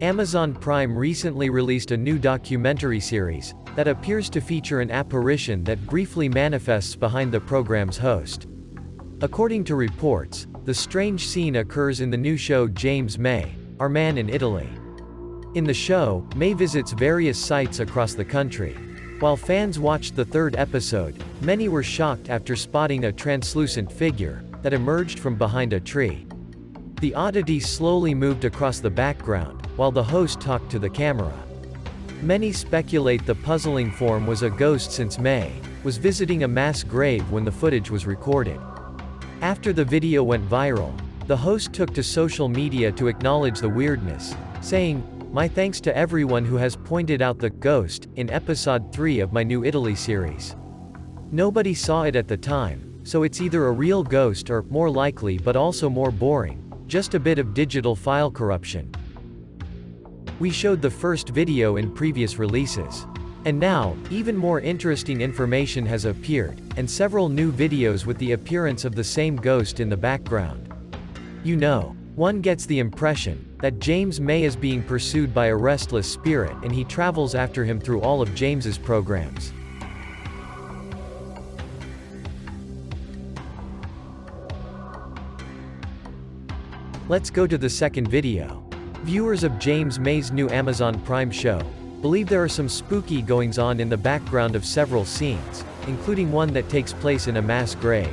Amazon Prime recently released a new documentary series that appears to feature an apparition that briefly manifests behind the program's host. According to reports, the strange scene occurs in the new show James May, Our Man in Italy. In the show, May visits various sites across the country. While fans watched the third episode, many were shocked after spotting a translucent figure that emerged from behind a tree. The oddity slowly moved across the background, while the host talked to the camera. Many speculate the puzzling form was a ghost since May was visiting a mass grave when the footage was recorded. After the video went viral, the host took to social media to acknowledge the weirdness, saying, "My thanks to everyone who has pointed out the ghost in episode 3 of my new Italy series. Nobody saw it at the time, so it's either a real ghost or, more likely but also more boring, just a bit of digital file corruption." We showed the first video in previous releases. And now, even more interesting information has appeared, and several new videos with the appearance of the same ghost in the background. One gets the impression that James May is being pursued by a restless spirit and he travels after him through all of James's programs. Let's go to the second video. Viewers of James May's new Amazon Prime show believe there are some spooky goings-on in the background of several scenes, including one that takes place in a mass grave.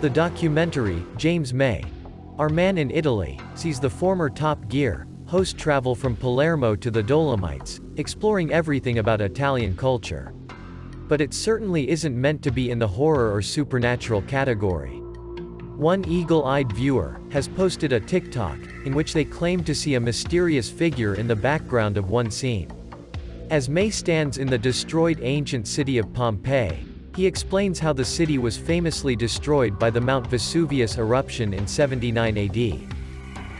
The documentary, James May, Our Man in Italy, sees the former Top Gear host travel from Palermo to the Dolomites, exploring everything about Italian culture. But it certainly isn't meant to be in the horror or supernatural category. One eagle-eyed viewer has posted a TikTok in which they claim to see a mysterious figure in the background of one scene. As May stands in the destroyed ancient city of Pompeii, he explains how the city was famously destroyed by the Mount Vesuvius eruption in 79 AD.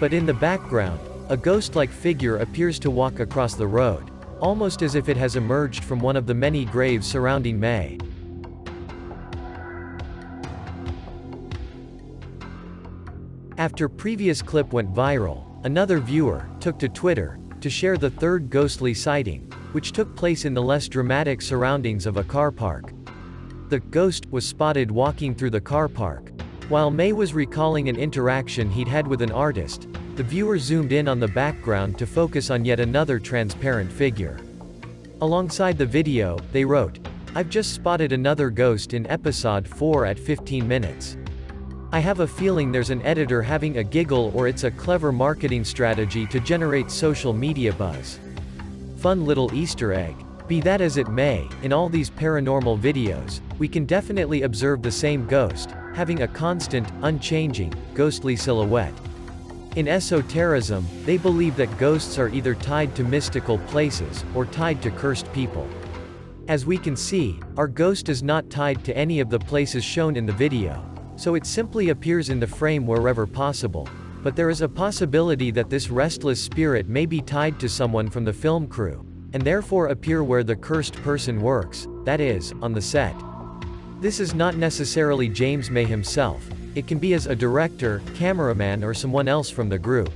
But in the background, a ghost-like figure appears to walk across the road, almost as if it has emerged from one of the many graves surrounding May. After previous clip went viral, another viewer took to Twitter to share the third ghostly sighting, which took place in the less dramatic surroundings of a car park. The ghost was spotted walking through the car park. While May was recalling an interaction he'd had with an artist, the viewer zoomed in on the background to focus on yet another transparent figure. Alongside the video, they wrote, "I've just spotted another ghost in episode 4 at 15 minutes. I have a feeling there's an editor having a giggle or it's a clever marketing strategy to generate social media buzz. Fun little Easter egg." Be that as it may, in all these paranormal videos, we can definitely observe the same ghost, having a constant, unchanging, ghostly silhouette. In esotericism, they believe that ghosts are either tied to mystical places, or tied to cursed people. As we can see, our ghost is not tied to any of the places shown in the video, so it simply appears in the frame wherever possible. But there is a possibility that this restless spirit may be tied to someone from the film crew, and therefore appear where the cursed person works, that is, on the set. This is not necessarily James May himself, it can be as a director, cameraman or someone else from the group.